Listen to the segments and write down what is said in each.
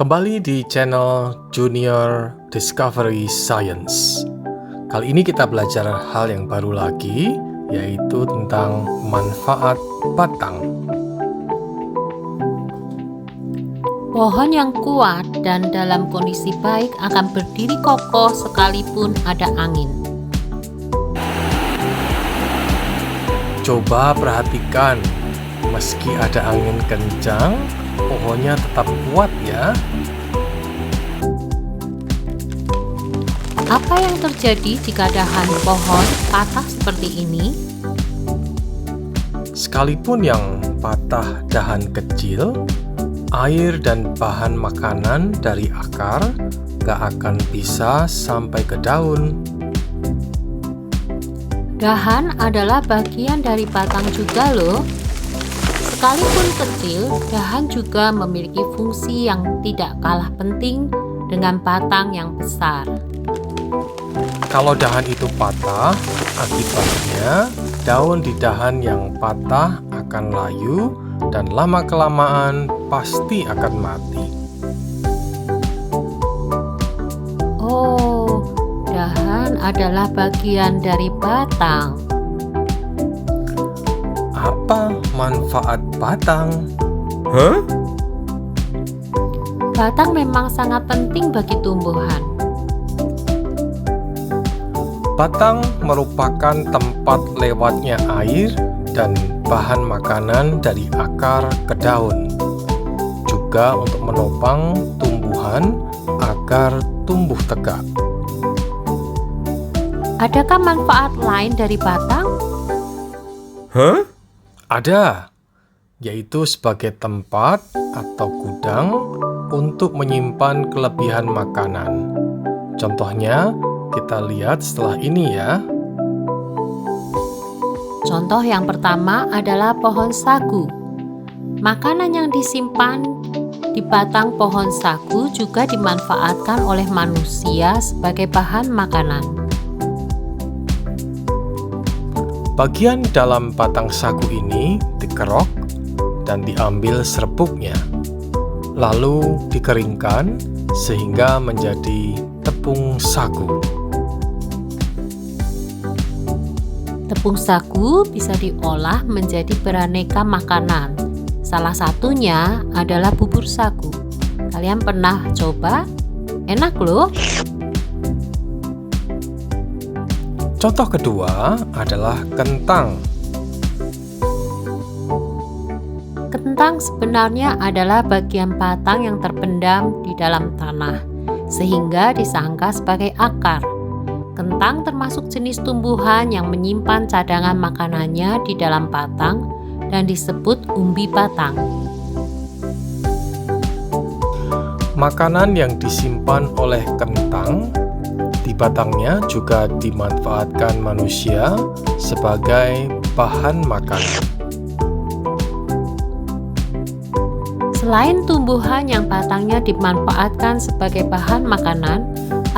Kembali di channel Junior Discovery Science. Kali ini kita belajar hal yang baru lagi, yaitu tentang manfaat batang. Pohon yang kuat dan dalam kondisi baik akan berdiri kokoh sekalipun ada angin. Coba perhatikan, meski ada angin kencang, pohonnya tetap kuat ya. Apa yang terjadi jika dahan pohon patah seperti ini? Sekalipun yang patah dahan kecil, air dan bahan makanan dari akar gak akan bisa sampai ke daun. Dahan adalah bagian dari batang juga loh. Sekalipun kecil, dahan juga memiliki fungsi yang tidak kalah penting dengan batang yang besar. Kalau dahan itu patah, akibatnya daun di dahan yang patah akan layu dan lama-kelamaan pasti akan mati. Oh, dahan adalah bagian dari batang. Apa manfaat batang? Batang memang sangat penting bagi tumbuhan. Batang merupakan tempat lewatnya air dan bahan makanan dari akar ke daun, juga untuk menopang tumbuhan agar tumbuh tegak. Adakah manfaat lain dari batang? Ada, yaitu sebagai tempat atau gudang untuk menyimpan kelebihan makanan. Contohnya, kita lihat setelah ini ya. Contoh yang pertama adalah pohon sagu. Makanan yang disimpan di batang pohon sagu juga dimanfaatkan oleh manusia sebagai bahan makanan. Bagian dalam batang sagu ini dikerok dan diambil serbuknya, lalu dikeringkan sehingga menjadi tepung sagu. Tepung sagu bisa diolah menjadi beraneka makanan. Salah satunya adalah bubur sagu. Kalian pernah coba? Enak loh. Contoh kedua adalah kentang. Kentang sebenarnya adalah bagian batang yang terpendam di dalam tanah, sehingga disangka sebagai akar. Kentang termasuk jenis tumbuhan yang menyimpan cadangan makanannya di dalam batang dan disebut umbi batang. Makanan yang disimpan oleh kentang di batangnya juga dimanfaatkan manusia sebagai bahan makanan. Selain tumbuhan yang batangnya dimanfaatkan sebagai bahan makanan,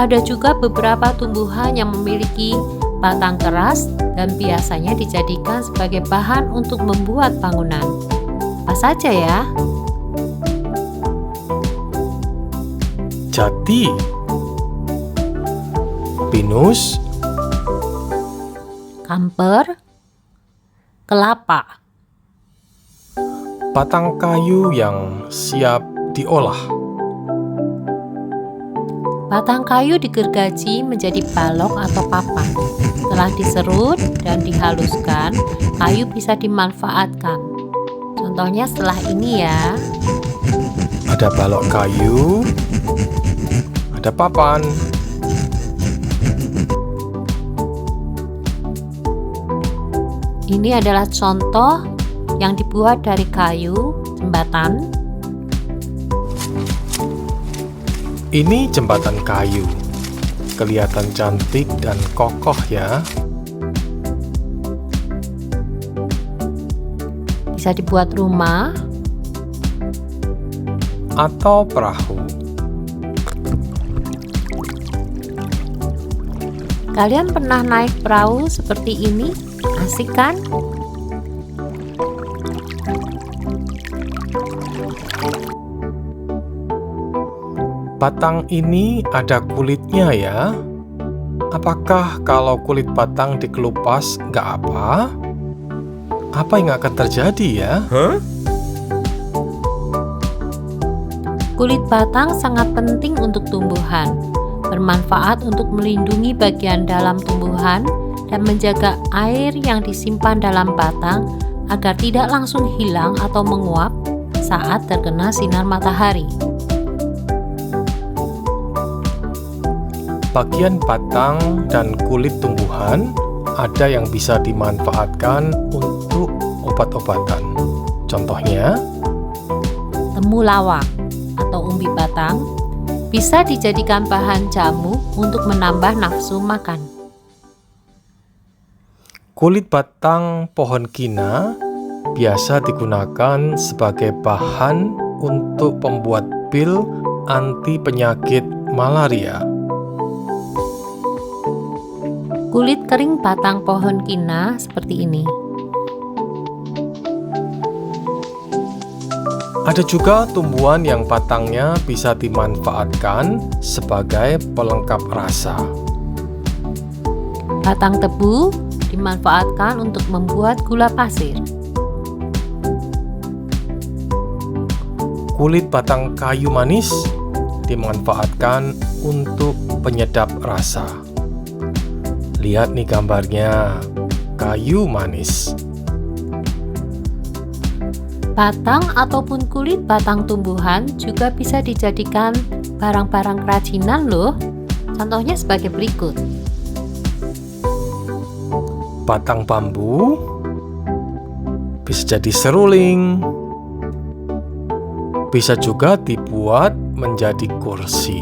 ada juga beberapa tumbuhan yang memiliki batang keras dan biasanya dijadikan sebagai bahan untuk membuat bangunan. Apa saja ya? Jati, pinus, Kamper, kelapa. batang kayu yang siap diolah. Batang kayu digergaji menjadi balok atau papan. Setelah diserut dan dihaluskan, kayu bisa dimanfaatkan. Contohnya setelah ini ya. Ada balok kayu, ada papan. Ini adalah contoh yang dibuat dari kayu, jembatan. Ini jembatan kayu. Kelihatan cantik dan kokoh ya. Bisa dibuat rumah Atau perahu. Kalian pernah naik perahu seperti ini? Asik kan? batang ini ada kulitnya ya. Apakah kalau kulit batang dikelupas nggak apa? Apa yang akan terjadi ya? Kulit batang sangat penting untuk tumbuhan, bermanfaat untuk melindungi bagian dalam tumbuhan dan menjaga air yang disimpan dalam batang agar tidak langsung hilang atau menguap saat terkena sinar matahari. Bagian batang dan kulit tumbuhan ada yang bisa dimanfaatkan untuk obat-obatan. Contohnya, Temulawak atau umbi batang bisa dijadikan bahan jamu untuk menambah nafsu makan. kulit batang pohon kina biasa digunakan sebagai bahan untuk pembuat pil anti penyakit malaria. Kulit kering batang pohon kina seperti ini. Ada juga tumbuhan yang batangnya bisa dimanfaatkan sebagai pelengkap rasa. Batang tebu dimanfaatkan untuk membuat gula pasir. Kulit batang kayu manis dimanfaatkan untuk penyedap rasa. Lihat nih gambarnya, kayu manis. Batang ataupun kulit batang tumbuhan juga bisa dijadikan barang-barang kerajinan loh. Contohnya sebagai berikut. Batang bambu bisa jadi seruling, bisa juga dibuat menjadi kursi.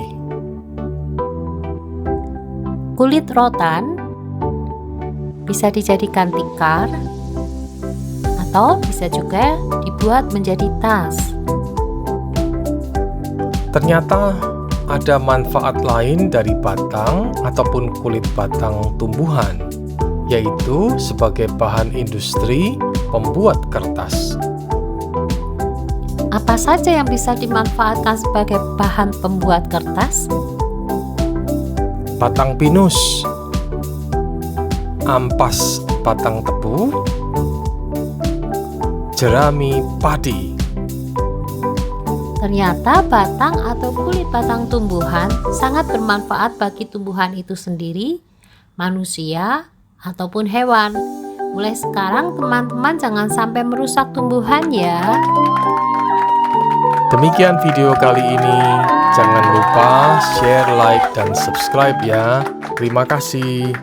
Kulit rotan bisa dijadikan tikar atau bisa juga dibuat menjadi tas. Ternyata ada manfaat lain dari batang ataupun kulit batang tumbuhan, yaitu sebagai bahan industri pembuat kertas. Apa saja yang bisa dimanfaatkan sebagai bahan pembuat kertas? Batang pinus, ampas batang tebu, jerami padi. Ternyata batang atau kulit batang tumbuhan sangat bermanfaat bagi tumbuhan itu sendiri, manusia, ataupun hewan. Mulai sekarang teman-teman jangan sampai merusak tumbuhan ya. Demikian video kali ini. Jangan lupa share, like, dan subscribe ya. Terima kasih.